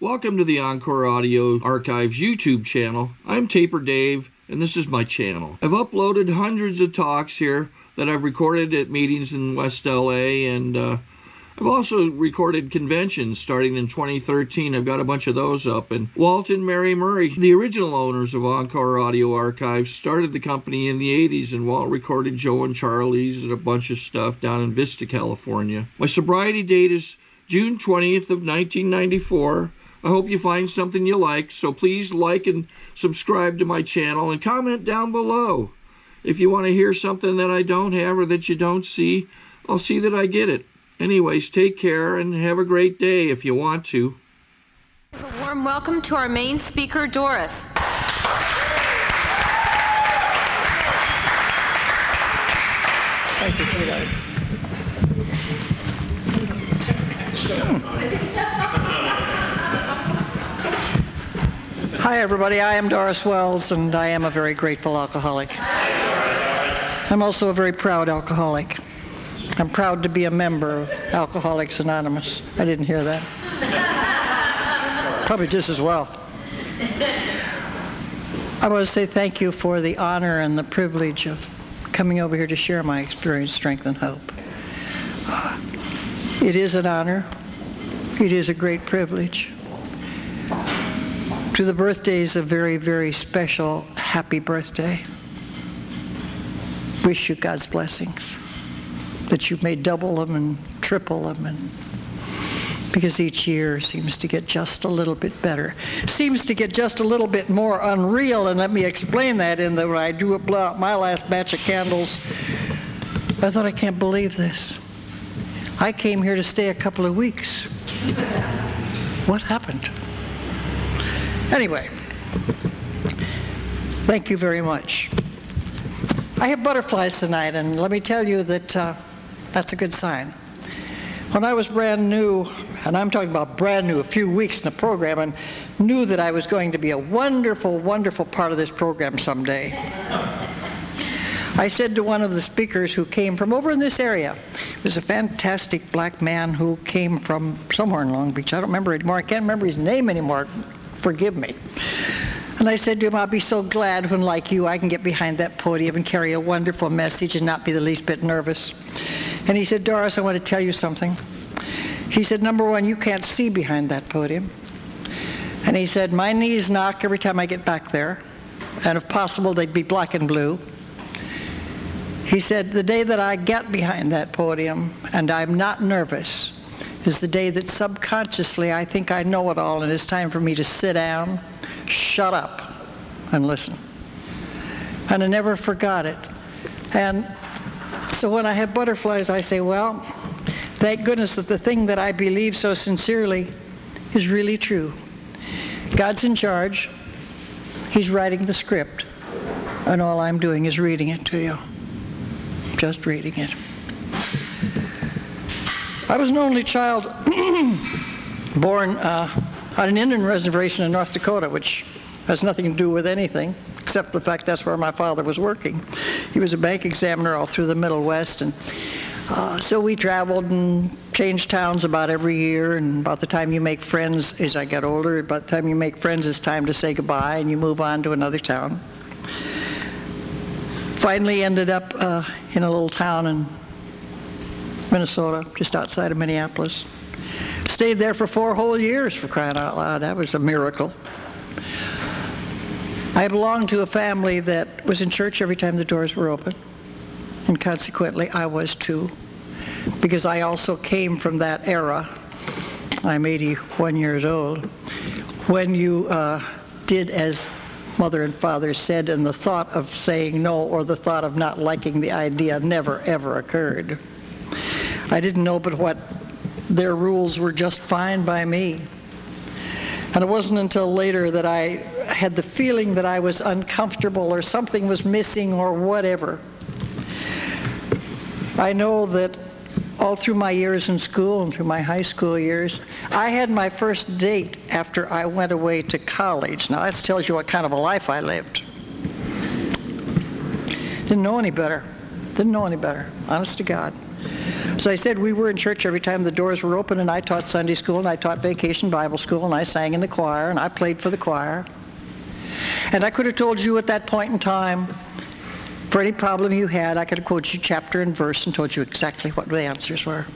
Welcome to the Encore Audio Archives YouTube channel. I'm Taper Dave, and this is my channel. I've uploaded hundreds of talks here that I've recorded at meetings in West LA, and I've also recorded conventions starting in 2013. I've got a bunch of those up. And Walt and Mary Murray, the original owners of Encore Audio Archives, started the company in the 80s, and Walt recorded Joe and Charlie's and a bunch of stuff down in Vista, California. My sobriety date is June 20th of 1994. I hope you find something you like, so please like and subscribe to my channel and comment down below. If you want to hear something that I don't have or that you don't see, I'll see that I get it. Anyways, take care and have a great day if you want to. A warm welcome to our main speaker, Doris. Thank you, sweetheart. Hi, everybody. I am Doris Wells, and I am a very grateful alcoholic. I'm also a very proud alcoholic. I'm proud to be a member of Alcoholics Anonymous. I didn't hear that. Probably just as well. I want to say thank you for the honor and the privilege of coming over here to share my experience, strength, and hope. It is an honor. It is a great privilege. To the birthdays, a very, very special, happy birthday. Wish you God's blessings, that you may double them and triple them, and because each year seems to get just a little bit better. Seems to get just a little bit more unreal, and let me explain that in that when I do blow out my last batch of candles, I thought, I can't believe this. I came here to stay a couple of weeks. What happened? Anyway, thank you very much. I have butterflies tonight, and let me tell you that that's a good sign. When I was brand new, and I'm talking about brand new, a few weeks in the program, and knew that I was going to be a wonderful, wonderful part of this program someday, I said to one of the speakers who came from over in this area, it was a fantastic black man who came from somewhere in Long Beach. I don't remember anymore. I can't remember his name anymore. Forgive me. And I said to him, I'll be so glad when, like you, I can get behind that podium and carry a wonderful message and not be the least bit nervous. And he said, Doris, I want to tell you something. He said, number one, you can't see behind that podium. And he said, my knees knock every time I get back there, and if possible, they'd be black and blue. He said, the day that I get behind that podium and I'm not nervous is the day that subconsciously I think I know it all, and it's time for me to sit down, shut up, and listen. And I never forgot it. And so when I have butterflies, I say, well, thank goodness that the thing that I believe so sincerely is really true. God's in charge. He's writing the script, and all I'm doing is reading it to you. Just reading it. I was an only child born on an Indian reservation in North Dakota, which has nothing to do with anything, except the fact that's where my father was working. He was a bank examiner all through the Middle West, and so we traveled and changed towns about every year, and about the time you make friends, as I got older, about the time you make friends, it's time to say goodbye, and you move on to another town. Finally ended up in a little town in Minnesota, just outside of Minneapolis. Stayed there for 4 whole years, for crying out loud. That was a miracle. I belonged to a family that was in church every time the doors were open, and consequently I was too, because I also came from that era. I'm 81 years old. When you did as Mother and Father said, and the thought of saying no or the thought of not liking the idea never, ever occurred. I didn't know but what their rules were just fine by me. And it wasn't until later that I had the feeling that I was uncomfortable or something was missing or whatever. I know that all through my years in school and through my high school years, I had my first date after I went away to college. Now that tells you what kind of a life I lived. Didn't know any better, honest to God. As I said, we were in church every time the doors were open, and I taught Sunday school, and I taught vacation Bible school, and I sang in the choir, and I played for the choir. And I could have told you at that point in time, for any problem you had, I could have quoted you chapter and verse and told you exactly what the answers were,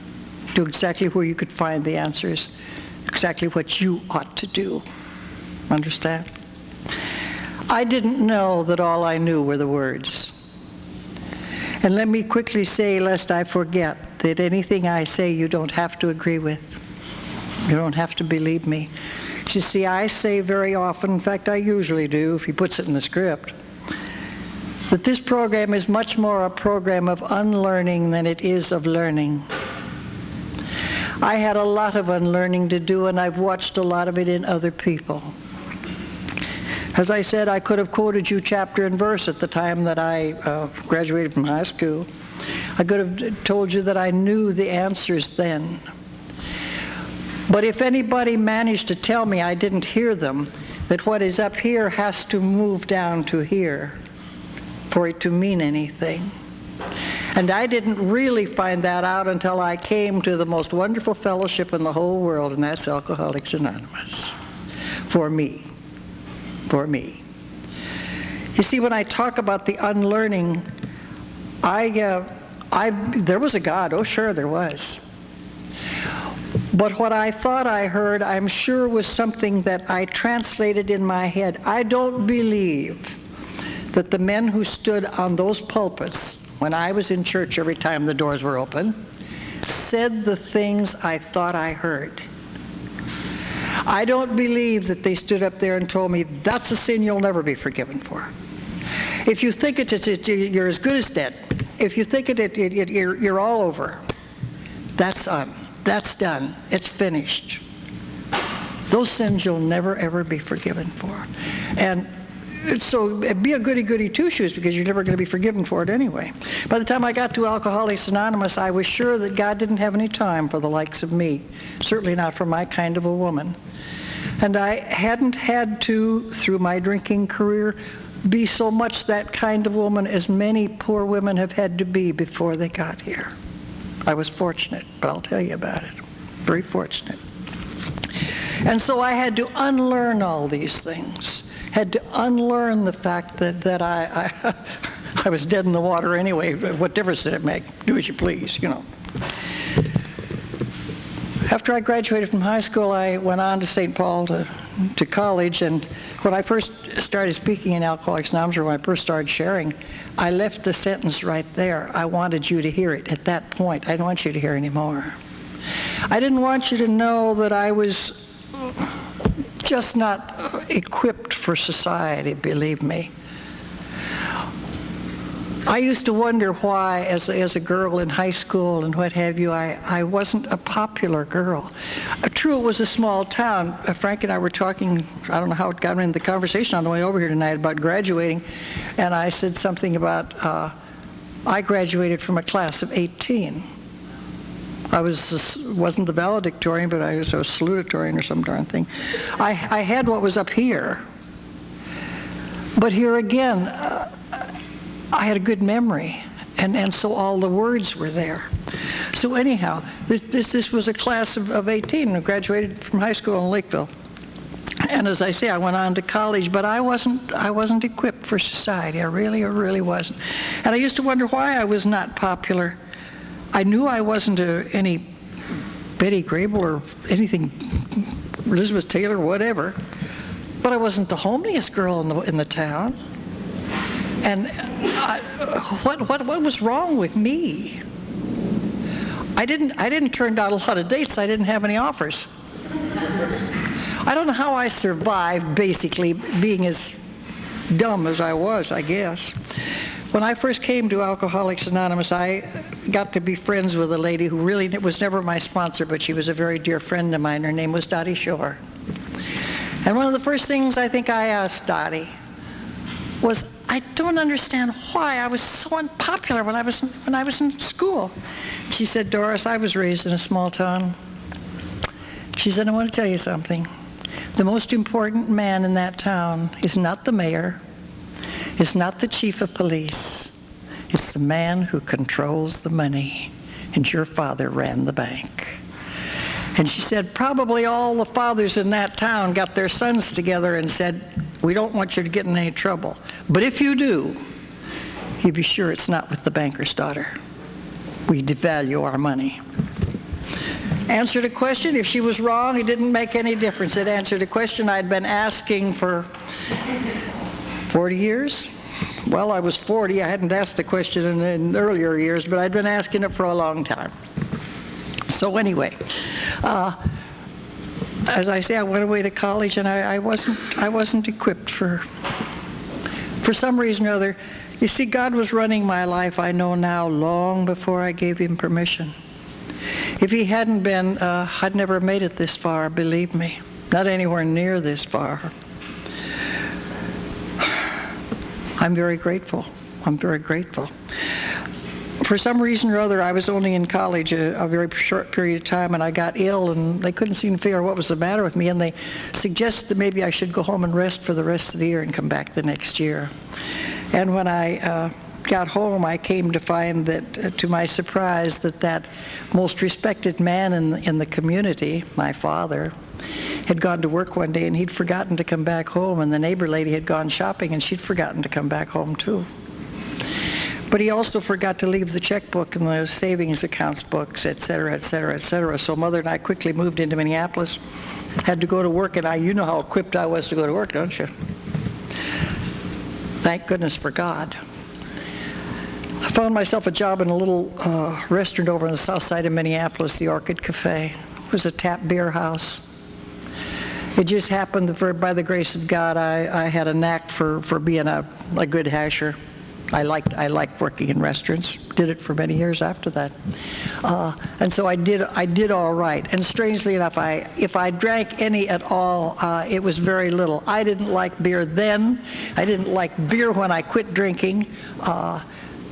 to exactly where you could find the answers, exactly what you ought to do. Understand? I didn't know that all I knew were the words. And let me quickly say, lest I forget, that anything I say you don't have to agree with. You don't have to believe me. You see, I say very often, in fact I usually do, if he puts it in the script, that this program is much more a program of unlearning than it is of learning. I had a lot of unlearning to do, and I've watched a lot of it in other people. As I said, I could have quoted you chapter and verse at the time that I graduated from high school. I could have told you that I knew the answers then. But if anybody managed to tell me I didn't hear them, that what is up here has to move down to here for it to mean anything. And I didn't really find that out until I came to the most wonderful fellowship in the whole world, and that's Alcoholics Anonymous. For me. For me. You see, when I talk about the unlearning, there was a God. Oh, sure, there was. But what I thought I heard, I'm sure, was something that I translated in my head. I don't believe that the men who stood on those pulpits when I was in church every time the doors were open said the things I thought I heard. I don't believe that they stood up there and told me, that's a sin you'll never be forgiven for. If you think you're as good as dead. If you think you're all over. That's done. It's finished. Those sins you'll never, ever be forgiven for. And so be a goody-goody two-shoes, because you're never going to be forgiven for it anyway. By the time I got to Alcoholics Anonymous, I was sure that God didn't have any time for the likes of me, certainly not for my kind of a woman. And I hadn't had to, through my drinking career, be so much that kind of woman as many poor women have had to be before they got here. I was fortunate, but I'll tell you about it. Very fortunate. And so I had to unlearn all these things. Had to unlearn the fact that I was dead in the water anyway. What difference did it make? Do as you please, you know. After I graduated from high school, I went on to St. Paul to college, and when I first started speaking in Alcoholics Anonymous, or when I first started sharing, I left the sentence right there. I wanted you to hear it at that point. I didn't want you to hear any more. I didn't want you to know that I was just not equipped for society, believe me. I used to wonder why, as a girl in high school and what have you, I wasn't a popular girl. True, it was a small town. Frank and I were talking, I don't know how it got into the conversation on the way over here tonight about graduating, and I said something about, I graduated from a class of 18. I wasn't the valedictorian, but I was a salutatorian or some darn thing. I had what was up here. But here again, I had a good memory, and so all the words were there. So anyhow, this was a class of 18 who graduated from high school in Lakeville. And as I say, I went on to college, but I wasn't equipped for society. I really wasn't. And I used to wonder why I was not popular. I knew I wasn't any Betty Grable or anything, Elizabeth Taylor, whatever, but I wasn't the homeliest girl in the town. And what was wrong with me? I didn't turn down a lot of dates. I didn't have any offers. I don't know how I survived, basically, being as dumb as I was, I guess. When I first came to Alcoholics Anonymous, I got to be friends with a lady who really was never my sponsor, but she was a very dear friend of mine. Her name was Dottie Shore. And one of the first things I think I asked Dottie was, I don't understand why I was so unpopular when I was in school. She said, Doris, I was raised in a small town. She said, I want to tell you something. The most important man in that town is not the mayor, it's not the chief of police, it's the man who controls the money. and your father ran the bank. And she said, probably all the fathers in that town got their sons together and said, we don't want you to get in any trouble. But if you do, you be sure it's not with the banker's daughter. We devalue our money. Answered a question. If she was wrong, it didn't make any difference. It answered a question I'd been asking for 40 years. Well, I was 40. I hadn't asked the question in earlier years, but I'd been asking it for a long time. So anyway, as I say, I went away to college, and I wasn't equipped for some reason or other. You see, God was running my life, I know now, long before I gave him permission. If he hadn't been, I'd never made it this far, believe me. Not anywhere near this far. I'm very grateful. I'm very grateful. For some reason or other, I was only in college a very short period of time, and I got ill, and they couldn't seem to figure out what was the matter with me, and they suggested that maybe I should go home and rest for the rest of the year and come back the next year. And when I got home, I came to find that, to my surprise, that most respected man in the community, my father, had gone to work one day, and he'd forgotten to come back home, and the neighbor lady had gone shopping, and she'd forgotten to come back home too. But he also forgot to leave the checkbook and the savings accounts books, et cetera, et cetera, et cetera. So Mother and I quickly moved into Minneapolis, had to go to work, and you know how equipped I was to go to work, don't you? Thank goodness for God. I found myself a job in a little restaurant over on the south side of Minneapolis, the Orchid Cafe. It was a tap beer house. It just happened that by the grace of God, I had a knack for being a good hasher. I liked working in restaurants. Did it for many years after that, and so I did all right. And strangely enough, if I drank any at all, it was very little. I didn't like beer then. I didn't like beer when I quit drinking.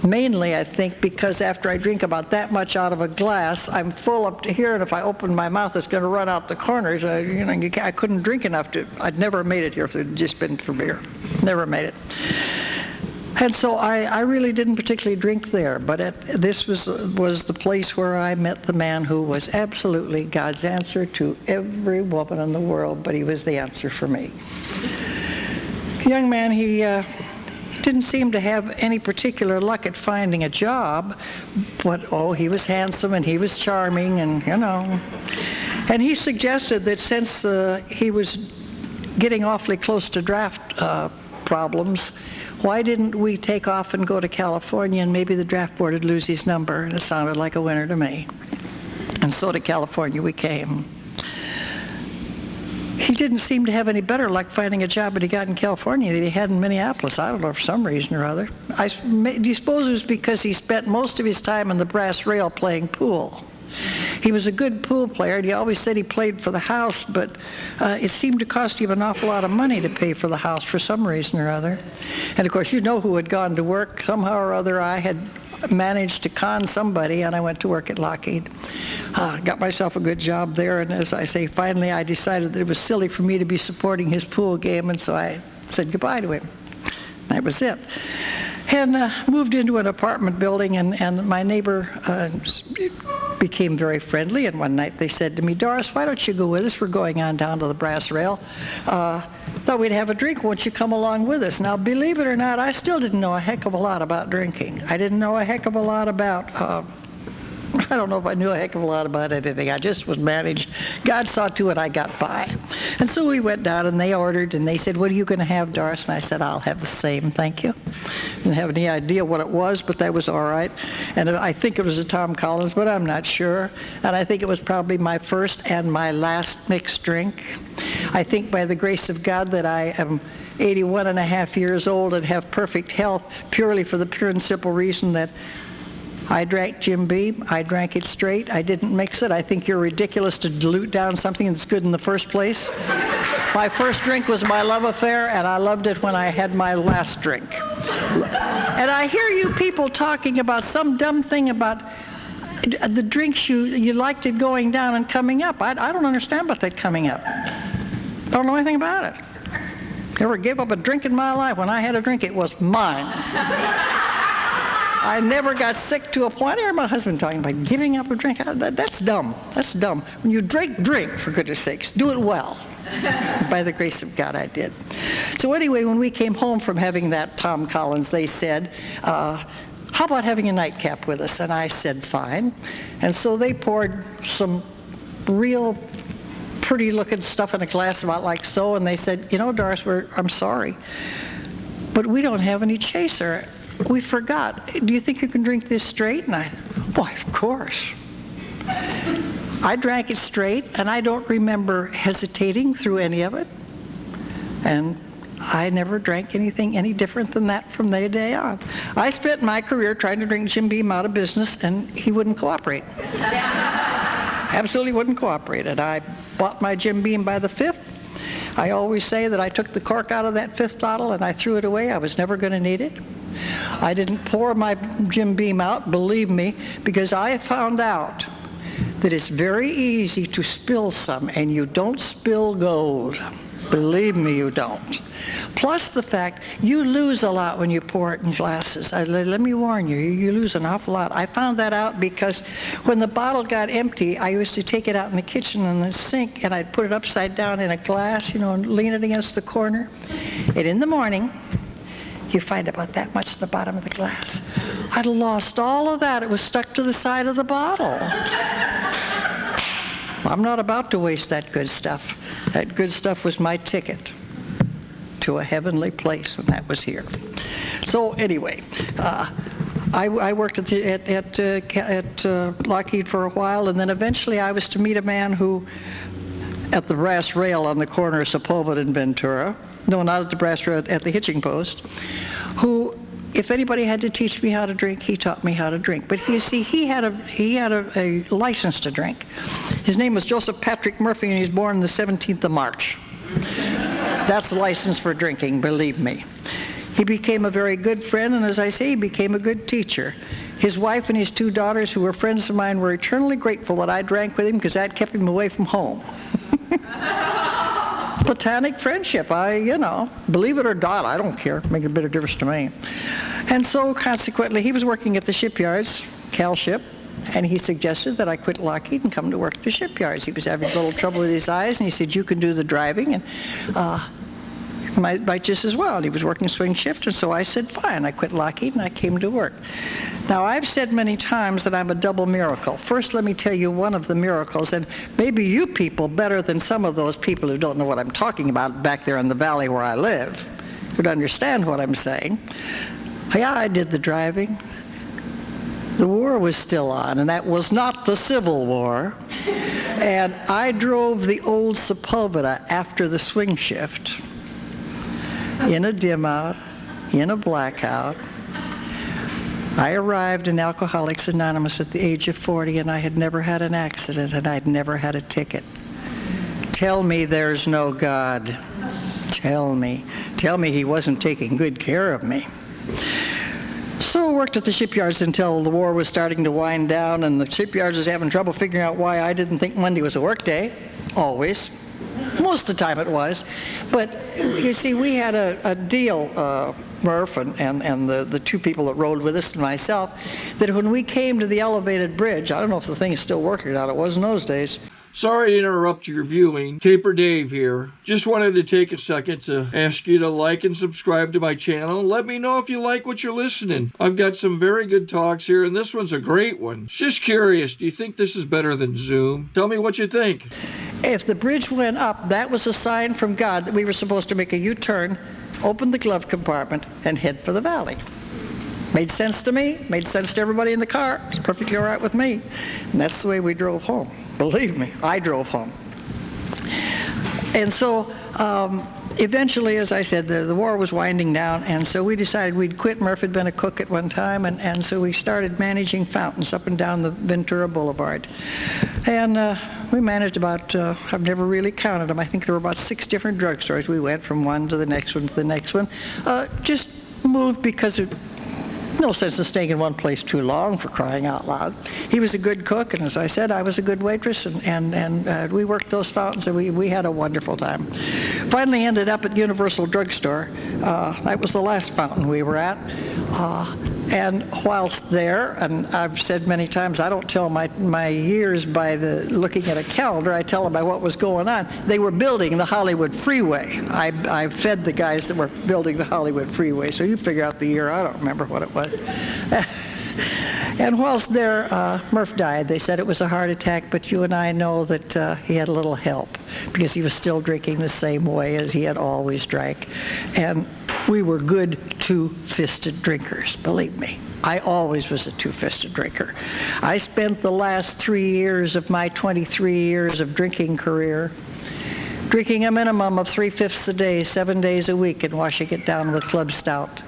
Mainly, I think, because after I drink about that much out of a glass, I'm full up to here, and if I open my mouth, it's going to run out the corners. I couldn't drink enough to. I'd never made it here if it had just been for beer. Never made it. And so I really didn't particularly drink there, but this was the place where I met the man who was absolutely God's answer to every woman in the world, but he was the answer for me. Young man, he didn't seem to have any particular luck at finding a job, but he was handsome and he was charming, and and he suggested that since he was getting awfully close to draft problems, why didn't we take off and go to California, and maybe the draft board would lose his number? And it sounded like a winner to me. And so to California we came. He didn't seem to have any better luck finding a job that he got in California than he had in Minneapolis. I don't know, for some reason or other. Do you suppose it was because he spent most of his time on the brass rail playing pool? He was a good pool player, and he always said he played for the house, but it seemed to cost him an awful lot of money to pay for the house for some reason or other. And of course, you know who had gone to work. Somehow or other, I had managed to con somebody, and I went to work at Lockheed. Got myself a good job there, and as I say, finally I decided that it was silly for me to be supporting his pool game, and so I said goodbye to him. That was it. And moved into an apartment building, and my neighbor became very friendly, and one night they said to me, Doris, why don't you go with us? We're going on down to the brass rail. Thought we'd have a drink. Won't you come along with us? Now, believe it or not, I still didn't know a heck of a lot about drinking. I didn't know a heck of a lot about I don't know if I knew a heck of a lot about anything. I just was managed. God saw to it I got by. And so we went down, and they ordered, and they said, what are you going to have, Doris? And I said, I'll have the same, thank you. Didn't have any idea what it was, but that was all right. And I think it was a Tom Collins, but I'm not sure. And I think it was probably my first and my last mixed drink. I think by the grace of God that I am 81 and a half years old and have perfect health purely for the pure and simple reason that I drank Jim Beam. I drank it straight. I didn't mix it. I think you're ridiculous to dilute down something that's good in the first place. My first drink was my love affair, and I loved it when I had my last drink. And I hear you people talking about some dumb thing about the drinks you liked it going down and coming up. I don't understand about that coming up. I don't know anything about it. Never gave up a drink in my life. When I had a drink, it was mine. I never got sick to a point. I heard my husband talking about giving up a drink. That's dumb. That's dumb. When you drink, drink, for goodness sakes. Do it well. By the grace of God, I did. So anyway, when we came home from having that Tom Collins, they said, how about having a nightcap with us? And I said, fine. And so they poured some real pretty looking stuff in a glass about like so, and they said, you know, Doris, I'm sorry, but we don't have any chaser. We forgot. Do you think you can drink this straight? And why, of course. I drank it straight, and I don't remember hesitating through any of it. And I never drank anything any different than that from that day on. I spent my career trying to drink Jim Beam out of business, and he wouldn't cooperate. Absolutely wouldn't cooperate. And I bought my Jim Beam by the fifth. I always say that I took the cork out of that fifth bottle and I threw it away. I was never going to need it. I didn't pour my Jim Beam out, believe me, because I found out that it's very easy to spill some, and you don't spill gold. Believe me, you don't. Plus the fact, you lose a lot when you pour it in glasses. Let me warn you, you lose an awful lot. I found that out because when the bottle got empty, I used to take it out in the kitchen in the sink, and I'd put it upside down in a glass, you know, and lean it against the corner. And in the morning, you find about that much at the bottom of the glass. I'd lost all of that. It was stuck to the side of the bottle. I'm not about to waste that good stuff. That good stuff was my ticket to a heavenly place, and that was here. So anyway, I worked at Lockheed for a while, and then eventually I was to meet a man who, at the brass rail on the corner of Sepulveda and Ventura, no, not at the brass rail, at the hitching post, who, if anybody had to teach me how to drink, he taught me how to drink. But you see, he had a license to drink. His name was Joseph Patrick Murphy, and he was born the 17th of March. That's the license for drinking, believe me. He became a very good friend, and as I say, he became a good teacher. His wife and his two daughters, who were friends of mine, were eternally grateful that I drank with him because that kept him away from home. Platonic friendship, believe it or not, I don't care, make a bit of difference to me. And so consequently, he was working at the shipyards, Cal Ship, and he suggested that I quit Lockheed and come to work at the shipyards. He was having a little trouble with his eyes, and he said, you can do the driving, and might just as well. And he was working swing shift, and so I said, fine. I quit Lockheed, and I came to work. Now, I've said many times that I'm a double miracle. First, let me tell you one of the miracles, and maybe you people, better than some of those people who don't know what I'm talking about back there in the valley where I live, would understand what I'm saying. Yeah, I did the driving. The war was still on, and that was not the Civil War. And I drove the old Sepulveda after the swing shift, in a dim out, in a blackout. I arrived in Alcoholics Anonymous at the age of 40, and I had never had an accident, and I'd never had a ticket. Tell me there's no God. Tell me he wasn't taking good care of me. So I worked at the shipyards until the war was starting to wind down, and the shipyards was having trouble figuring out why I didn't think Monday was a work day, always. Most of the time it was. But you see, we had a deal, Murph and the two people that rode with us and myself, that when we came to the elevated bridge, I don't know if the thing is still working or not, it was in those days. Sorry to interrupt your viewing. Taper Dave here. Just wanted to take a second to ask you to like and subscribe to my channel. Let me know if you like what you're listening. I've got some very good talks here, and this one's a great one. Just curious, do you think this is better than Zoom? Tell me what you think. If the bridge went up, that was a sign from God that we were supposed to make a U-turn, open the glove compartment, and head for the valley. Made sense to me, made sense to everybody in the car. It's perfectly all right with me. And that's the way we drove home. Believe me, I drove home. And so eventually, as I said, the war was winding down, and so we decided we'd quit. Murph had been a cook at one time, and so we started managing fountains up and down the Ventura Boulevard. And we managed about, I've never really counted them, I think there were about 6 different drugstores. We went from one to the next one to the next one. Just moved because of no sense in staying in one place too long, for crying out loud. He was a good cook, and as I said, I was a good waitress, and we worked those fountains, and we had a wonderful time. Finally ended up at Universal Drugstore. That was the last fountain we were at. And whilst there, and I've said many times, I don't tell my years by looking at a calendar, I tell them by what was going on. They were building the Hollywood Freeway. I fed the guys that were building the Hollywood Freeway, so you figure out the year, I don't remember what it was. And whilst there, Murph died. They said it was a heart attack, but you and I know that he had a little help because he was still drinking the same way as he had always drank. And we were good two-fisted drinkers, believe me. I always was a two-fisted drinker. I spent the last 3 years of my 23 years of drinking career drinking a minimum of 3/5 a day, 7 days a week, and washing it down with club stout.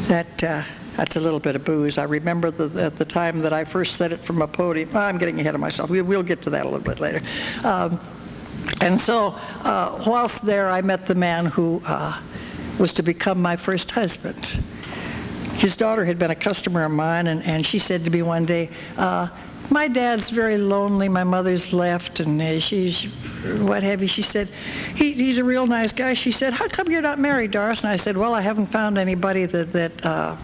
That's a little bit of booze. I remember at the time that I first said it from a podium. I'm getting ahead of myself. We'll get to that a little bit later. And so whilst there, I met the man who was to become my first husband. His daughter had been a customer of mine, and she said to me one day, my dad's very lonely, my mother's left, and she's what have you. She said, he's a real nice guy. She said, how come you're not married, Doris? And I said, well, I haven't found anybody that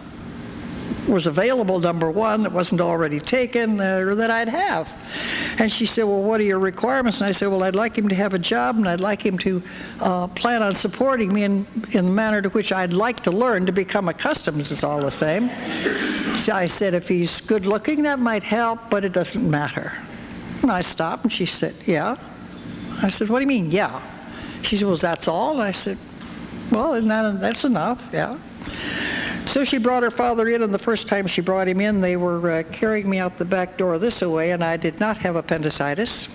was available, number one, that wasn't already taken, or that I'd have. And she said, well, what are your requirements? And I said, well, I'd like him to have a job, and I'd like him to plan on supporting me in the manner to which I'd like to learn to become accustomed. It's all the same. So I said, if he's good looking, that might help, but it doesn't matter. And I stopped, and she said, yeah. I said, what do you mean, yeah? She said, well, that's all? And I said, well, that's enough, yeah. So she brought her father in, and the first time she brought him in, they were carrying me out the back door this way, and I did not have appendicitis.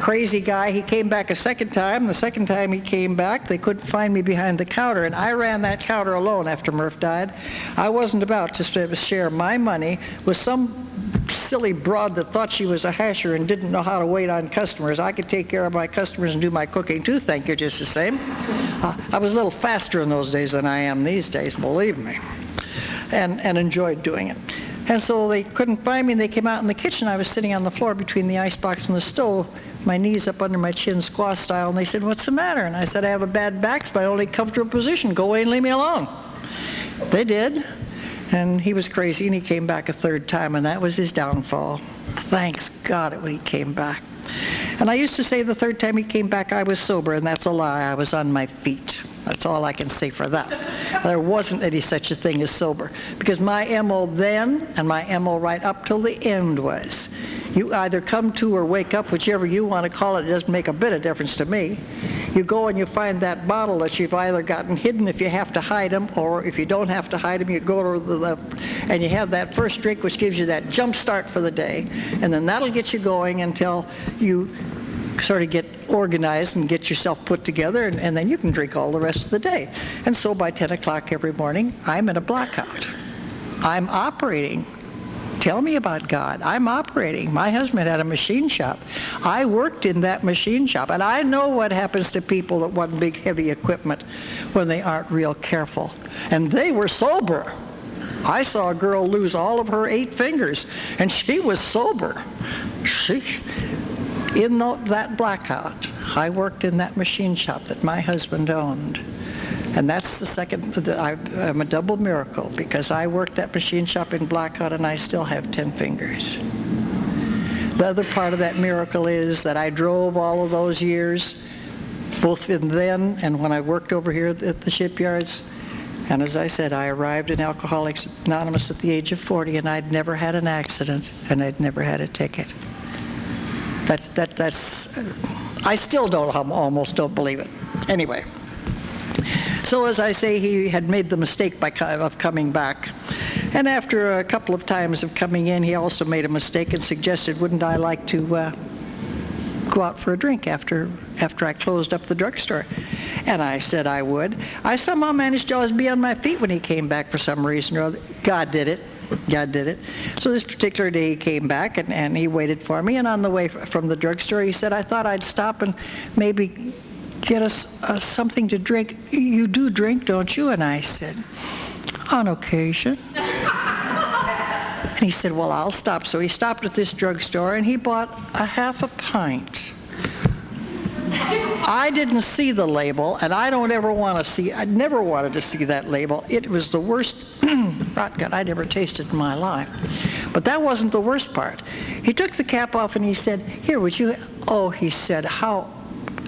Crazy guy. He came back a second time. The second time he came back, they couldn't find me behind the counter, and I ran that counter alone after Murph died. I wasn't about to share my money with some silly broad that thought she was a hasher and didn't know how to wait on customers. I could take care of my customers and do my cooking too, thank you, just the same. I was a little faster in those days than I am these days, believe me, and enjoyed doing it. And so they couldn't find me, and they came out in the kitchen. I was sitting on the floor between the icebox and the stove, my knees up under my chin, squash style, and they said, what's the matter? And I said, I have a bad back. It's my only comfortable position. Go away and leave me alone. They did. And he was crazy, and he came back a third time, and that was his downfall. Thanks God when he came back. And I used to say the third time he came back I was sober, and that's a lie. I was on my feet. That's all I can say for that. There wasn't any such a thing as sober, because my MO then and my MO right up till the end was, you either come to or wake up, whichever you want to call it. It doesn't make a bit of difference to me. You go and you find that bottle that you've either gotten hidden if you have to hide them, or if you don't have to hide them, you go to and you have that first drink, which gives you that jump start for the day, and then that'll get you going until you sort of get organized and get yourself put together, and then you can drink all the rest of the day. And so by 10 o'clock every morning, I'm in a blackout. I'm operating. Tell me about God. I'm operating. My husband had a machine shop. I worked in that machine shop, and I know what happens to people that want big, heavy equipment when they aren't real careful. And they were sober. I saw a girl lose all of her 8 fingers, and she was sober. In that blackout, I worked in that machine shop that my husband owned. And that's the second, I'm a double miracle, because I worked that machine shop in blackout and I still have 10 fingers. The other part of that miracle is that I drove all of those years, both in then and when I worked over here at the shipyards. And as I said, I arrived in Alcoholics Anonymous at the age of 40, and I'd never had an accident, and I'd never had a ticket. That's I still almost don't believe it. Anyway. So as I say, he had made the mistake of coming back. And after a couple of times of coming in, he also made a mistake and suggested, wouldn't I like to go out for a drink after I closed up the drugstore? And I said I would. I somehow managed to always be on my feet when he came back for some reason or other. God did it. God did it. So this particular day he came back, and he waited for me. And on the way from the drugstore, he said, I thought I'd stop and maybe get us something to drink. You do drink, don't you? And I said, on occasion. And he said, well, I'll stop. So he stopped at this drugstore, and he bought a half a pint I didn't see the label, and I never wanted to see that label. It was the worst shotgun I'd ever tasted in my life. But that wasn't the worst part. He took the cap off and he said, "Here, would you?" Oh, he said, how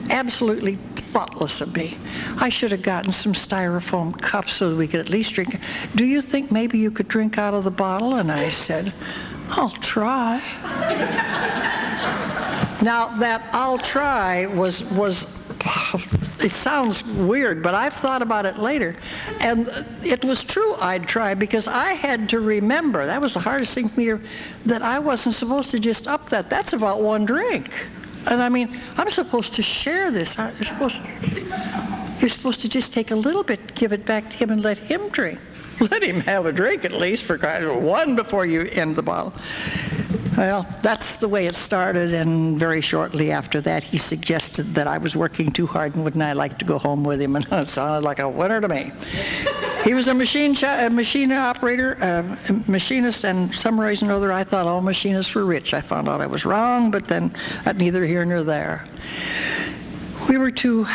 absolutely thoughtless of me. I should have gotten some styrofoam cups so that we could at least drink. Do you think maybe you could drink out of the bottle? And I said, "I'll try." Now, that "I'll try" was it sounds weird, but I've thought about it later. And it was true I'd try, because I had to remember, that was the hardest thing for me, that I wasn't supposed to just up that. That's about one drink. And I mean, I'm supposed to share this. You're supposed to just take a little bit, give it back to him, and let him drink. Let him have a drink at least, for kind of one before you end the bottle. Well, that's the way it started, and very shortly after that, he suggested that I was working too hard and wouldn't I like to go home with him, and it sounded like a winner to me. He was a machine operator, a machinist, and some reason or other I thought all machinists were rich. I found out I was wrong, but then neither here nor there. We were to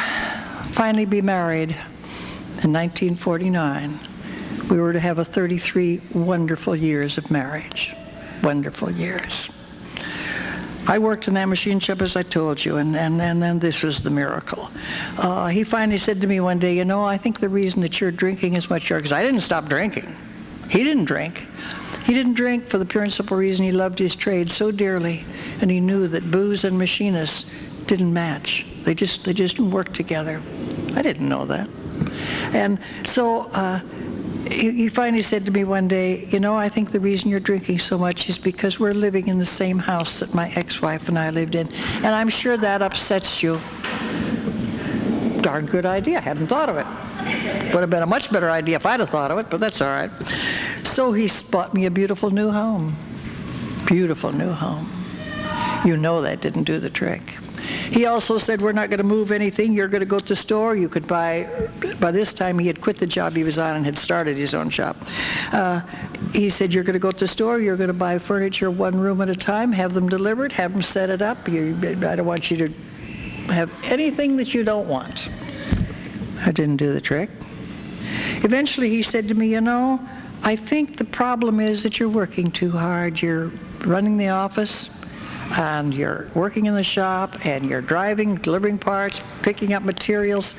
finally be married in 1949. We were to have 33 wonderful years of marriage. Wonderful years. I worked in that machine shop, as I told you, and then this was the miracle. He finally said to me one day, "You know, I think the reason that you're drinking as much," because I didn't stop drinking. He didn't drink. He didn't drink for the pure and simple reason he loved his trade so dearly, and he knew that booze and machinists didn't match. They just didn't work together. I didn't know that. And so he finally said to me one day, "You know, I think the reason you're drinking so much is because we're living in the same house that my ex-wife and I lived in, and I'm sure that upsets you." Darn good idea. I hadn't thought of it. Would have been a much better idea if I'd have thought of it, but that's all right. So he bought me a beautiful new home. Beautiful new home. You know that didn't do the trick. He also said, "We're not going to move anything. You're going to go to the store. You could buy," by this time he had quit the job he was on and had started his own shop. He said, "You're going to go to the store. You're going to buy furniture one room at a time, have them delivered, have them set it up. I don't want you to have anything that you don't want." I didn't do the trick. Eventually he said to me, "You know, I think the problem is that you're working too hard. You're running the office, and you're working in the shop, and you're driving, delivering parts, picking up materials."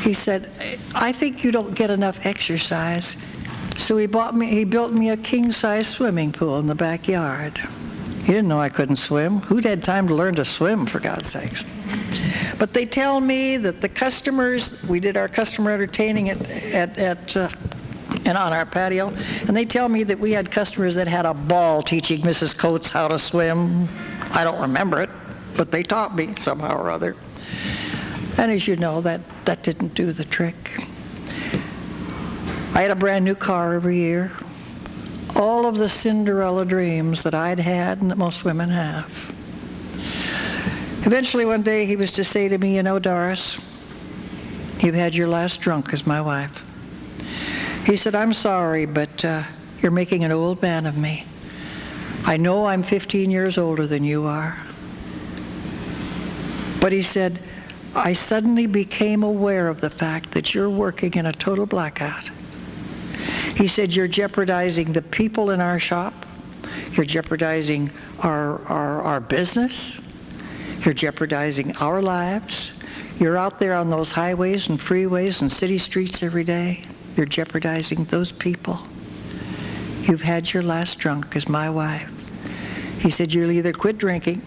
He said, "I think you don't get enough exercise." So he built me a king-size swimming pool in the backyard. He didn't know I couldn't swim. Who'd had time to learn to swim, for God's sakes? But they tell me that the customers, we did our customer entertaining and on our patio, and they tell me that we had customers that had a ball teaching Mrs. Coates how to swim. I don't remember it, but they taught me somehow or other. And as you know, that didn't do the trick. I had a brand new car every year. All of the Cinderella dreams that I'd had and that most women have. Eventually one day he was to say to me, "You know, Doris, you've had your last drunk as my wife." He said, "I'm sorry, but you're making an old man of me. I know I'm 15 years older than you are." But he said, "I suddenly became aware of the fact that you're working in a total blackout." He said, "You're jeopardizing the people in our shop. You're jeopardizing our business. You're jeopardizing our lives. You're out there on those highways and freeways and city streets every day. You're jeopardizing those people. You've had your last drunk as my wife." He said, "You'll either quit drinking."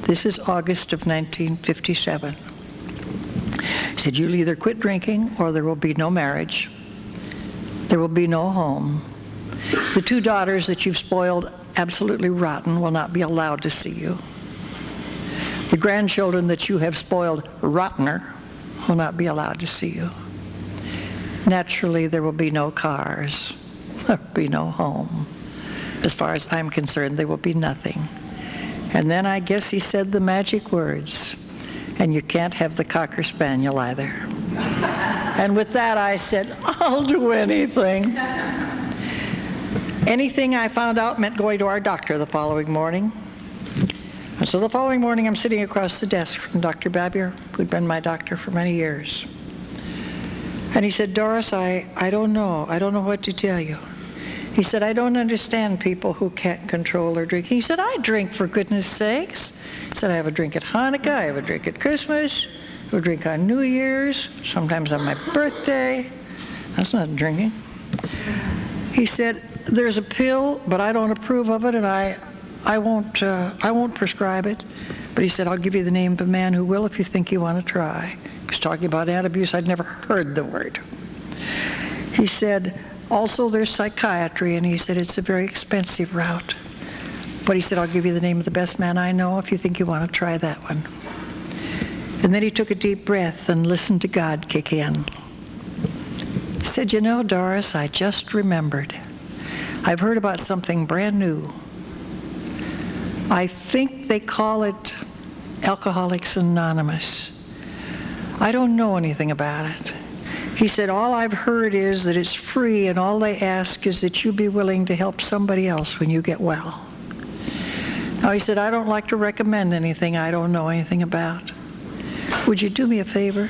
This is August of 1957. He said, "You'll either quit drinking or there will be no marriage. There will be no home. The two daughters that you've spoiled absolutely rotten will not be allowed to see you. The grandchildren that you have spoiled rottener will not be allowed to see you. Naturally, there will be no cars. There will be no home. As far as I'm concerned, there will be nothing." And then I guess he said the magic words, "And you can't have the Cocker Spaniel either." And with that I said, "I'll do anything." Anything I found out meant going to our doctor the following morning. And so the following morning, I'm sitting across the desk from Dr. Babier, who'd been my doctor for many years. And he said, Doris, I don't know. I don't know what to tell you. He said, I don't understand people who can't control their drinking. He said, I drink for goodness sakes. He said, I have a drink at Hanukkah, I have a drink at Christmas, I have a drink on New Year's, sometimes on my birthday. That's not drinking. He said, there's a pill, but I don't approve of it, and I won't prescribe it. But he said, I'll give you the name of a man who will if you think you want to try. He was talking about abuse. I'd never heard the word. He said, also there's psychiatry, and he said, it's a very expensive route. But he said, I'll give you the name of the best man I know if you think you want to try that one. And then he took a deep breath and listened to God kick in. He said, you know, Doris, I just remembered. I've heard about something brand new. I think they call it Alcoholics Anonymous. I don't know anything about it. He said, all I've heard is that it's free, and all they ask is that you be willing to help somebody else when you get well. Now, he said, I don't like to recommend anything I don't know anything about. Would you do me a favor?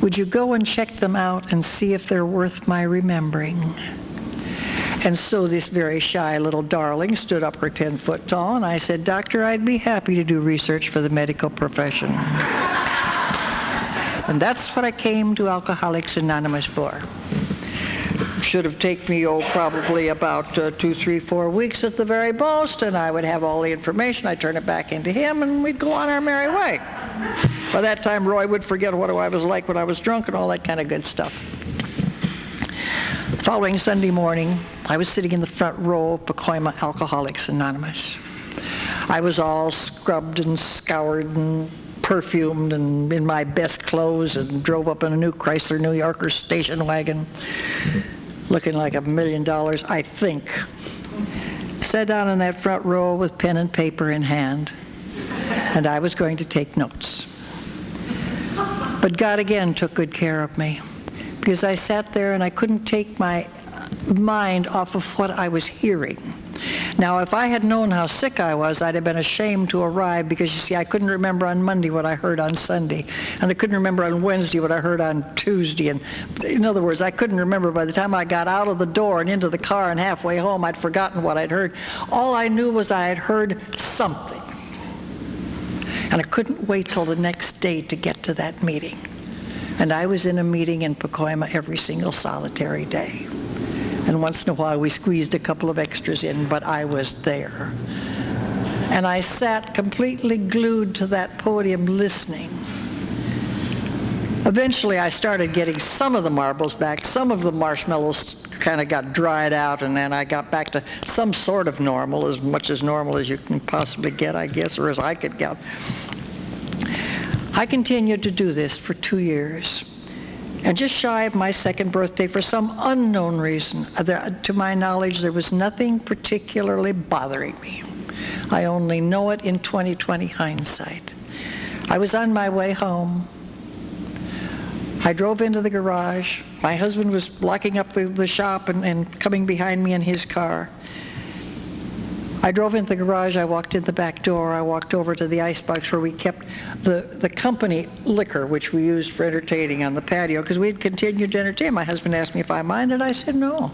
Would you go and check them out and see if they're worth my remembering? And so this very shy little darling stood up her 10 foot tall, and I said, Doctor, I'd be happy to do research for the medical profession. And that's what I came to Alcoholics Anonymous for. Should have taken me, probably about 2, 3, 4 weeks at the very most, and I would have all the information. I'd turn it back into him, and we'd go on our merry way. By that time, Roy would forget what I was like when I was drunk and all that kind of good stuff. Following Sunday morning, I was sitting in the front row of Pacoima Alcoholics Anonymous. I was all scrubbed and scoured and perfumed and in my best clothes, and drove up in a new Chrysler New Yorker station wagon, looking like $1 million, I think. Sat down in that front row with pen and paper in hand, and I was going to take notes. But God again took good care of me, because I sat there and I couldn't take my mind off of what I was hearing. Now, if I had known how sick I was, I'd have been ashamed to arrive, because, you see, I couldn't remember on Monday what I heard on Sunday, and I couldn't remember on Wednesday what I heard on Tuesday. And in other words, I couldn't remember by the time I got out of the door and into the car and halfway home, I'd forgotten what I'd heard. All I knew was I had heard something, and I couldn't wait till the next day to get to that meeting. And I was in a meeting in Pacoima every single solitary day. And once in a while we squeezed a couple of extras in, but I was there. And I sat completely glued to that podium listening. Eventually I started getting some of the marbles back. Some of the marshmallows kind of got dried out, and then I got back to some sort of normal, as much as normal as you can possibly get, I guess, or as I could get. I continued to do this for 2 years. And just shy of my second birthday, for some unknown reason, to my knowledge, there was nothing particularly bothering me. I only know it in 20/20 hindsight. I was on my way home. I drove into the garage. My husband was locking up the shop and coming behind me in his car. I drove into the garage, I walked in the back door, I walked over to the icebox where we kept the company liquor, which we used for entertaining on the patio, because we'd continued to entertain. My husband asked me if I minded. I said no.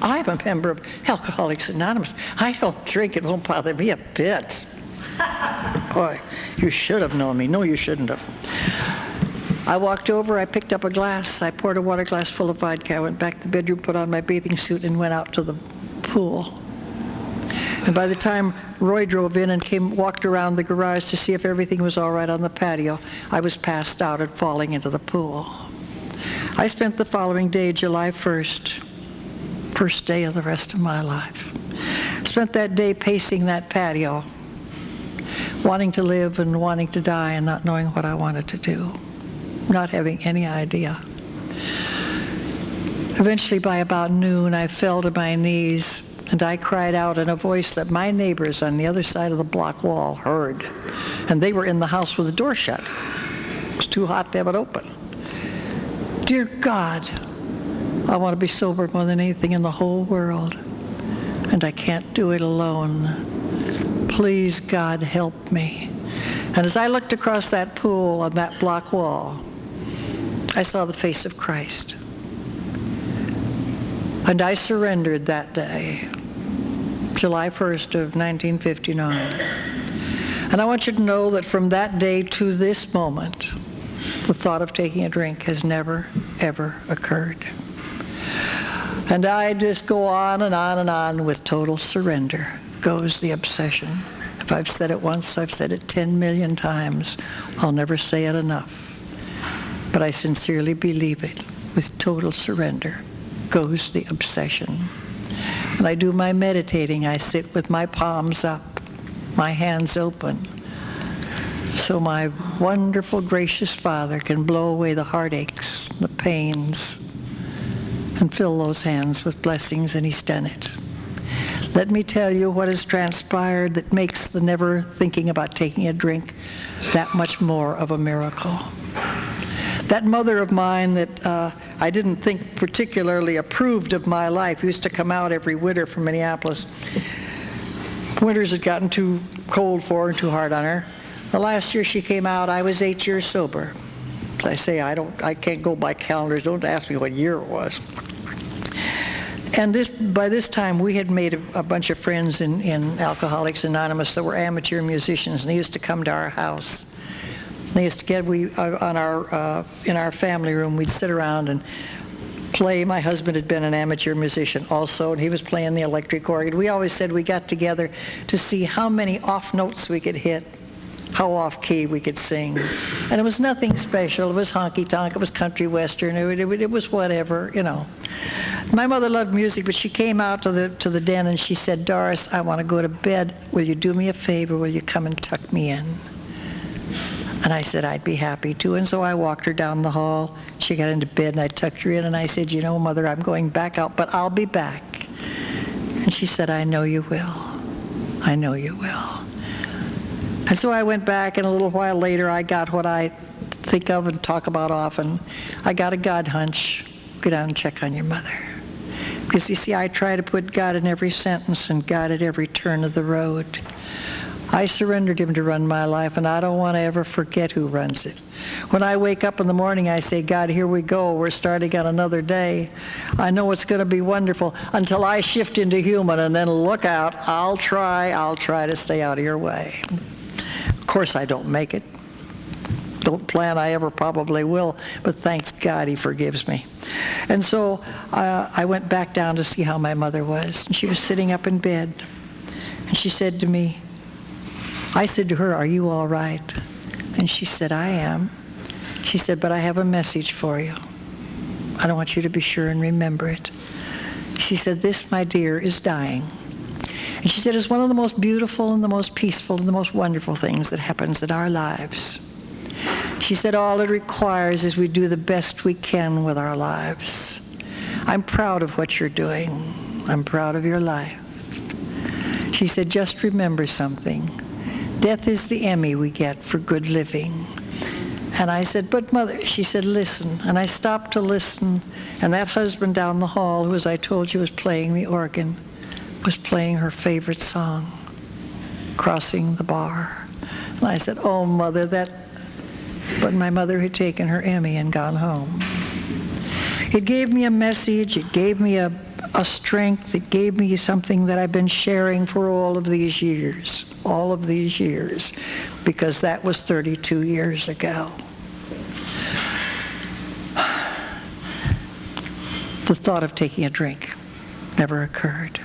I'm a member of Alcoholics Anonymous. I don't drink, it won't bother me a bit. Boy, you should have known me. No, you shouldn't have. I walked over, I picked up a glass, I poured a water glass full of vodka, I went back to the bedroom, put on my bathing suit, and went out to the pool. And by the time Roy drove in and walked around the garage to see if everything was all right on the patio, I was passed out and falling into the pool. I spent the following day, July 1st, first day of the rest of my life. Spent that day pacing that patio, wanting to live and wanting to die and not knowing what I wanted to do, not having any idea. Eventually, by about noon, I fell to my knees, and I cried out in a voice that my neighbors on the other side of the block wall heard. And they were in the house with the door shut. It was too hot to have it open. Dear God, I want to be sober more than anything in the whole world. And I can't do it alone. Please, God, help me. And as I looked across that pool on that block wall, I saw the face of Christ. And I surrendered that day, July 1st of 1959. And I want you to know that from that day to this moment, the thought of taking a drink has never, ever occurred. And I just go on and on and on with total surrender goes the obsession. If I've said it once, I've said it 10 million times. I'll never say it enough. But I sincerely believe it. With total surrender goes the obsession. When I do my meditating, I sit with my palms up, my hands open, so my wonderful, gracious Father can blow away the heartaches, the pains, and fill those hands with blessings, and He's done it. Let me tell you what has transpired that makes the never thinking about taking a drink that much more of a miracle. That mother of mine that I didn't think particularly approved of my life used to come out every winter from Minneapolis. Winters had gotten too cold for her and too hard on her. The last year she came out, I was 8 years sober. As I say, I can't go by calendars. Don't ask me what year it was. And by this time, we had made a bunch of friends in Alcoholics Anonymous that were amateur musicians, and they used to come to our house. They used to get, in our family room, we'd sit around and play. My husband had been an amateur musician also, and he was playing the electric organ. We always said we got together to see how many off notes we could hit, how off key we could sing. And it was nothing special. It was honky-tonk. It was country western. It was whatever, you know. My mother loved music, but she came out to the den and she said, "Doris, I want to go to bed. Will you do me a favor? Will you come and tuck me in?" And I said, "I'd be happy to." And so I walked her down the hall. She got into bed and I tucked her in and I said, "You know, Mother, I'm going back out, but I'll be back." And she said, "I know you will. I know you will." And so I went back, and a little while later I got what I think of and talk about often. I got a God hunch. Go down and check on your mother. Because you see, I try to put God in every sentence and God at every turn of the road. I surrendered Him to run my life, and I don't want to ever forget who runs it. When I wake up in the morning, I say, "God, here we go. We're starting on another day. I know it's going to be wonderful," until I shift into human, and then look out. I'll try to stay out of your way. Of course, I don't make it. Don't plan I ever probably will, but thanks God He forgives me. And so I went back down to see how my mother was, and she was sitting up in bed. And she said to me, I said to her, "Are you all right?" And she said, "I am." She said, "But I have a message for you. I don't want you to be sure and remember it." She said, "This, my dear, is dying." And she said, "It's one of the most beautiful and the most peaceful and the most wonderful things that happens in our lives." She said, "All it requires is we do the best we can with our lives. I'm proud of what you're doing. I'm proud of your life." She said, "Just remember something. Death is the Emmy we get for good living." And I said, "But Mother," she said, "Listen." And I stopped to listen, and that husband down the hall, who, as I told you, was playing the organ, was playing her favorite song, "Crossing the Bar." And I said, "Oh, Mother, but my mother had taken her Emmy and gone home. It gave me a message. It gave me a strength. It gave me something that I've been sharing for all of these years, because that was 32 years ago. The thought of taking a drink never occurred.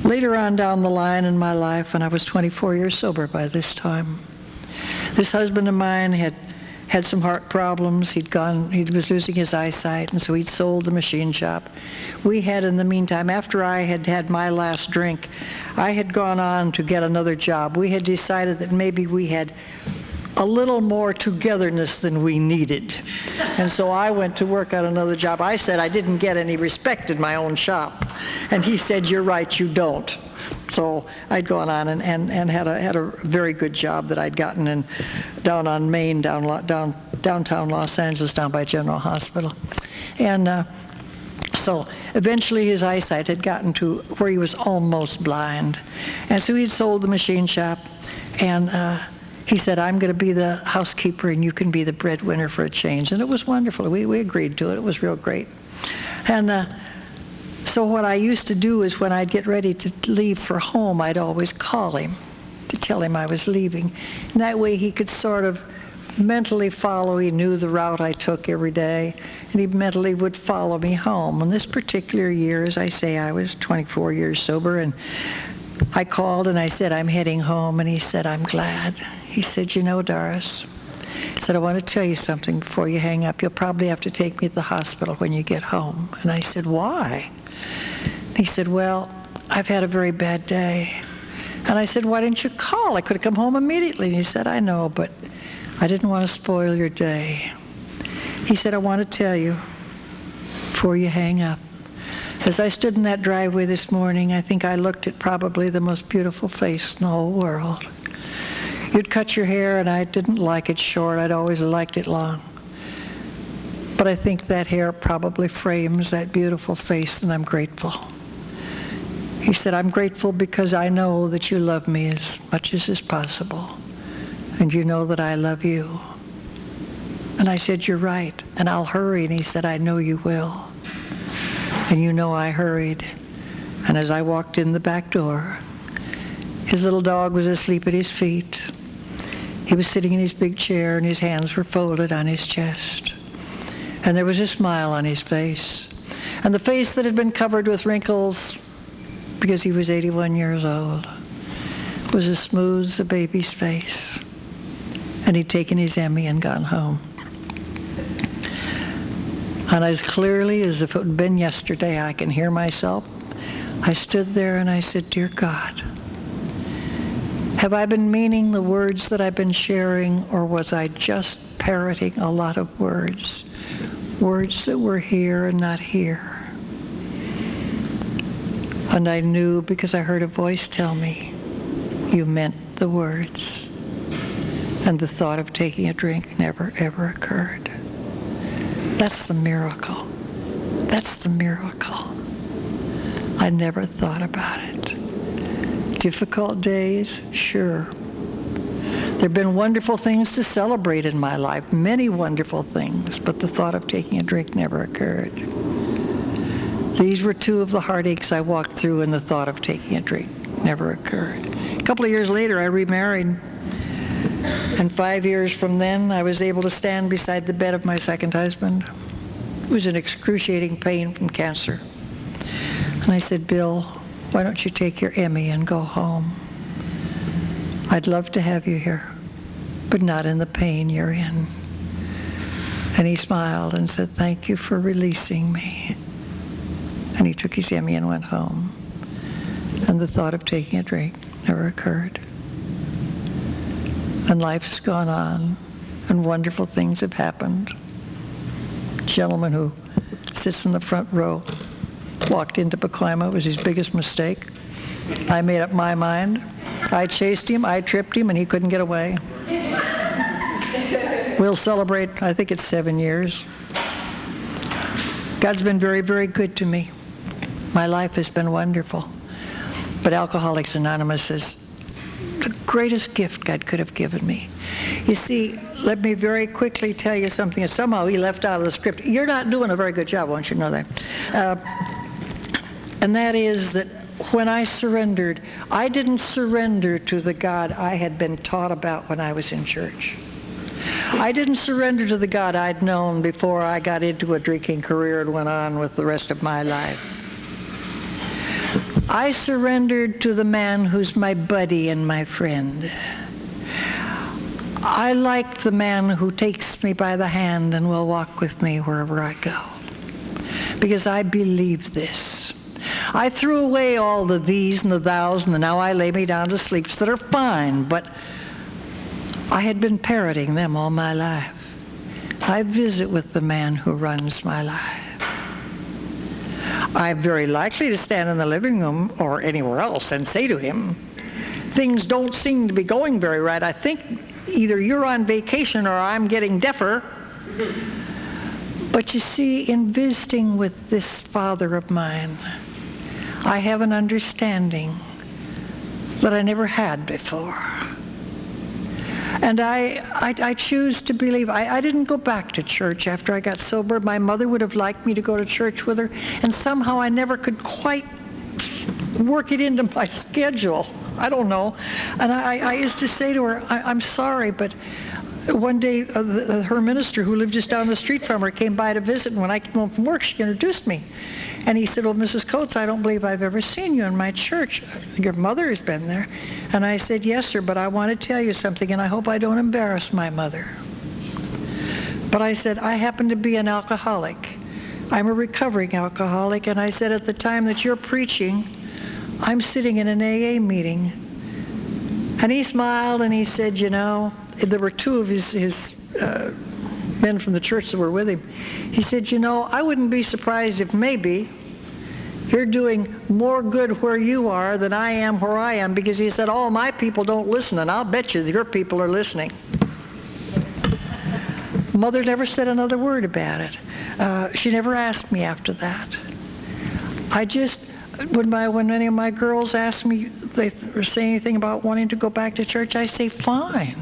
Later on down the line in my life, and I was 24 years sober by this time, this husband of mine had some heart problems. He was losing his eyesight, and so he'd sold the machine shop. We had, in the meantime, after I had had my last drink, I had gone on to get another job. We had decided that maybe we had a little more togetherness than we needed. And so I went to work on another job. I said I didn't get any respect in my own shop. And he said, "You're right, you don't." So I'd gone on and had a very good job that I'd gotten down on Main, downtown Los Angeles, down by General Hospital. And so Eventually his eyesight had gotten to where he was almost blind. And so he'd sold the machine shop, and he said, I'm going to be the housekeeper and you can be the breadwinner for a change. And it was wonderful. We agreed to it. It was real great. And so what I used to do is when I'd get ready to leave for home, I'd always call him to tell him I was leaving. And that way he could sort of mentally follow. He knew the route I took every day, and he mentally would follow me home. And this particular year, as I say, I was 24 years sober, and I called and I said, I'm heading home, and he said, I'm glad. He said, you know, Doris, he said, I want to tell you something before you hang up. You'll probably have to take me to the hospital when you get home. And I said, why? He said, well, I've had a very bad day. And I said, why didn't you call? I could have come home immediately. And he said, I know, but I didn't want to spoil your day. He said, I want to tell you before you hang up. As I stood in that driveway this morning, I think I looked at probably the most beautiful face in the whole world. You'd cut your hair, and I didn't like it short. I'd always liked it long. But I think that hair probably frames that beautiful face, and I'm grateful. He said, I'm grateful because I know that you love me as much as is possible, and you know that I love you. And I said, you're right, and I'll hurry. And he said, I know you will. And you know I hurried. And as I walked in the back door, his little dog was asleep at his feet. He was sitting in his big chair, and his hands were folded on his chest. And there was a smile on his face. And the face that had been covered with wrinkles because he was 81 years old was as smooth as a baby's face. And he'd taken his Emmy and gone home. And as clearly as if it had been yesterday, I can hear myself. I stood there and I said, Dear God, have I been meaning the words that I've been sharing, or was I just parroting a lot of words? Words that were here and not here. And I knew because I heard a voice tell me, you meant the words. And the thought of taking a drink never, ever occurred. That's the miracle. That's the miracle. I never thought about it. Difficult days? Sure. There have been wonderful things to celebrate in my life, many wonderful things, but the thought of taking a drink never occurred. These were two of the heartaches I walked through, and the thought of taking a drink never occurred. A couple of years later, I remarried. And 5 years from then, I was able to stand beside the bed of my second husband, who was in excruciating pain from cancer. And I said, Bill, why don't you take your Emmy and go home? I'd love to have you here, but not in the pain you're in. And he smiled and said, thank you for releasing me. And he took his Emmy and went home. And the thought of taking a drink never occurred. And life has gone on, and wonderful things have happened. A gentleman who sits in the front row walked into Pacoima. It was his biggest mistake. I made up my mind. I chased him, I tripped him, and he couldn't get away. We'll celebrate, I think it's 7 years. God's been very, very good to me. My life has been wonderful. But Alcoholics Anonymous is the greatest gift God could have given me. You see, let me very quickly tell you something that somehow he left out of the script. You're not doing a very good job, won't you know that? And that is that when I surrendered, I didn't surrender to the God I had been taught about when I was in church. I didn't surrender to the God I'd known before I got into a drinking career and went on with the rest of my life. I surrendered to the man who's my buddy and my friend. I like the man who takes me by the hand and will walk with me wherever I go, because I believe this. I threw away all the these and the thous and the now I lay me down to sleeps that are fine, but I had been parroting them all my life. I visit with the man who runs my life. I'm very likely to stand in the living room or anywhere else and say to him, things don't seem to be going very right. I think either you're on vacation or I'm getting deafer. But you see, in visiting with this father of mine, I have an understanding that I never had before. And I choose to believe. I didn't go back to church after I got sober. My mother would have liked me to go to church with her, and somehow I never could quite work it into my schedule. I don't know. And I used to say to her, I'm sorry, but one day her minister, who lived just down the street from her, came by to visit, and when I came home from work, she introduced me. And he said, well, Mrs. Coates, I don't believe I've ever seen you in my church. Your mother has been there. And I said, yes, sir, but I want to tell you something, and I hope I don't embarrass my mother. But I said, I happen to be an alcoholic. I'm a recovering alcoholic, and I said, at the time that you're preaching, I'm sitting in an AA meeting. And he smiled, and he said, you know, there were two of his men from the church that were with him. He said, you know, I wouldn't be surprised if maybe you're doing more good where you are than I am where I am, because he said, all my people don't listen, and I'll bet you your people are listening. Mother never said another word about it. She never asked me after that. I just, when any of my girls ask me, they say anything about wanting to go back to church, I say, fine.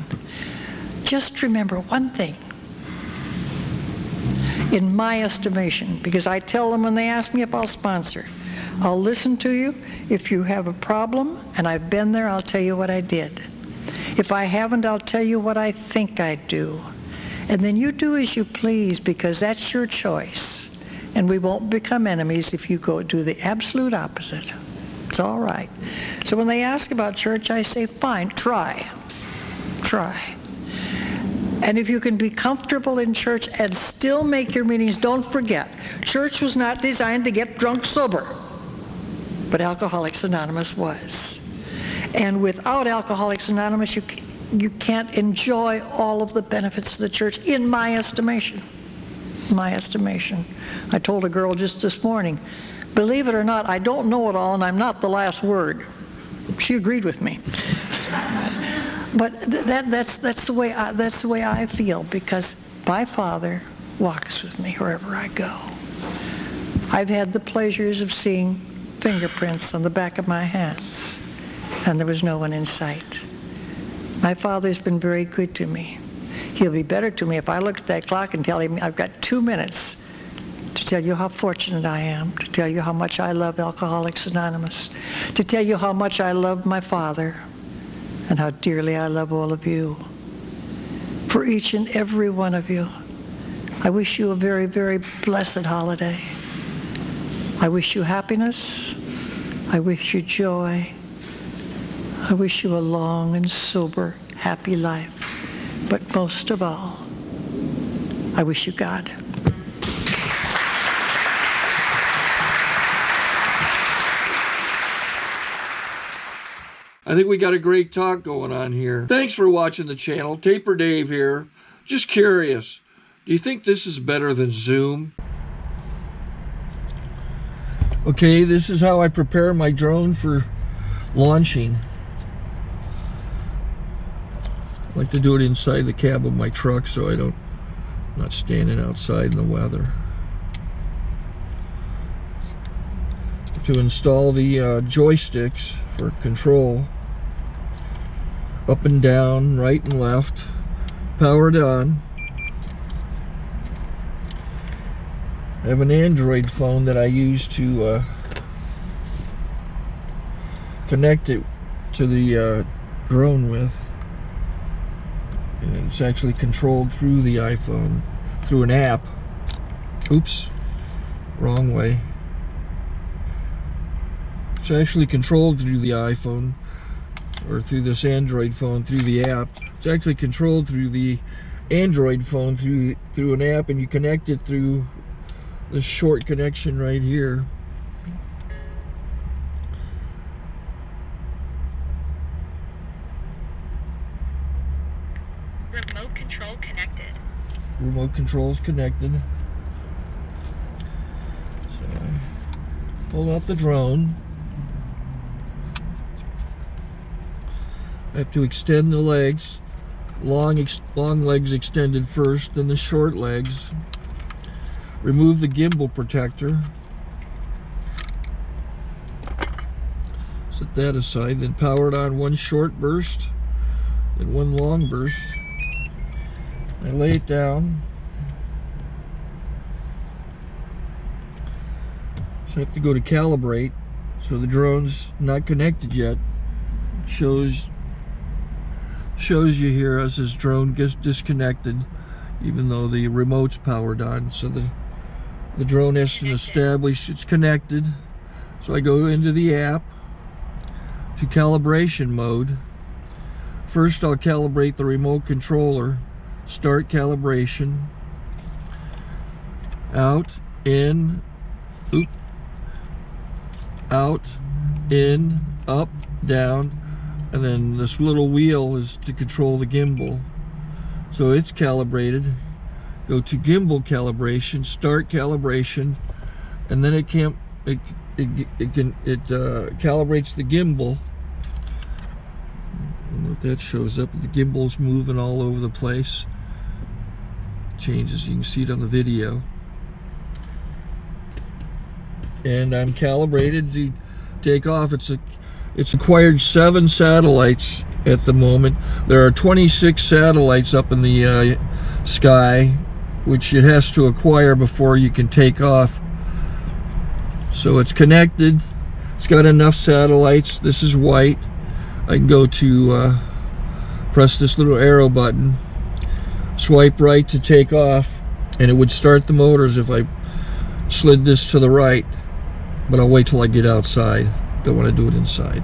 Just remember one thing. In my estimation, because I tell them when they ask me if I'll sponsor, I'll listen to you. If you have a problem, and I've been there, I'll tell you what I did. If I haven't, I'll tell you what I think I'd do. And then you do as you please, because that's your choice. And we won't become enemies if you go do the absolute opposite. It's all right. So when they ask about church, I say, fine, try. And if you can be comfortable in church and still make your meetings, don't forget, church was not designed to get drunk sober, but Alcoholics Anonymous was. And without Alcoholics Anonymous, you can't enjoy all of the benefits of the church, in my estimation. My estimation. I told a girl just this morning, believe it or not, I don't know it all, and I'm not the last word. She agreed with me. But that's the way I feel, because my Father walks with me wherever I go. I've had the pleasures of seeing fingerprints on the back of my hands, and there was no one in sight. My Father's been very good to me. He'll be better to me if I look at that clock and tell him I've got 2 minutes to tell you how fortunate I am, to tell you how much I love Alcoholics Anonymous, to tell you how much I love my Father, and how dearly I love all of you. For each and every one of you, I wish you a very, very blessed holiday. I wish you happiness. I wish you joy. I wish you a long and sober, happy life. But most of all, I wish you God. I think we got a great talk going on here. Thanks for watching the channel. Taper Dave here. Just curious, do you think this is better than Zoom? Okay, this is how I prepare my drone for launching. I like to do it inside the cab of my truck so I'm not standing outside in the weather. To install the joysticks for control, up and down, right and left, powered on. I have an Android phone that I use to connect it to the drone with. And it's actually controlled through the iPhone, through an app. Oops, wrong way. It's actually controlled through the iPhone, or through this Android phone, through the app. It's actually controlled through the Android phone, through an app, and you connect it through this short connection right here. Remote control connected. Remote control's connected. So I pull out the drone. I have to extend the legs. Long legs extended first, then the short legs. remove the gimbal protector. Set that aside, then power it on one short burst and one long burst. I lay it down. So I have to go to calibrate. So the drone's not connected yet. It shows you here as this drone gets disconnected, even though the remote's powered on. So the drone has to establish it's connected. So I go into the app to calibration mode. First I'll calibrate the remote controller. Start calibration. Out, in, oop, out, in, up, down, and then this little wheel is to control the gimbal. So it's calibrated. Go to gimbal calibration, start calibration, and then it calibrates the gimbal. I don't know if that shows up. The gimbal's moving all over the place. Changes, you can see it on the video. And I'm calibrated to take off. It's acquired 7 satellites at the moment. There are 26 satellites up in the sky, which it has to acquire before you can take off. So it's connected. It's got enough satellites. This is white. I can go to press this little arrow button, swipe right to take off, and it would start the motors if I slid this to the right. But I'll wait till I get outside. Don't want to do it inside.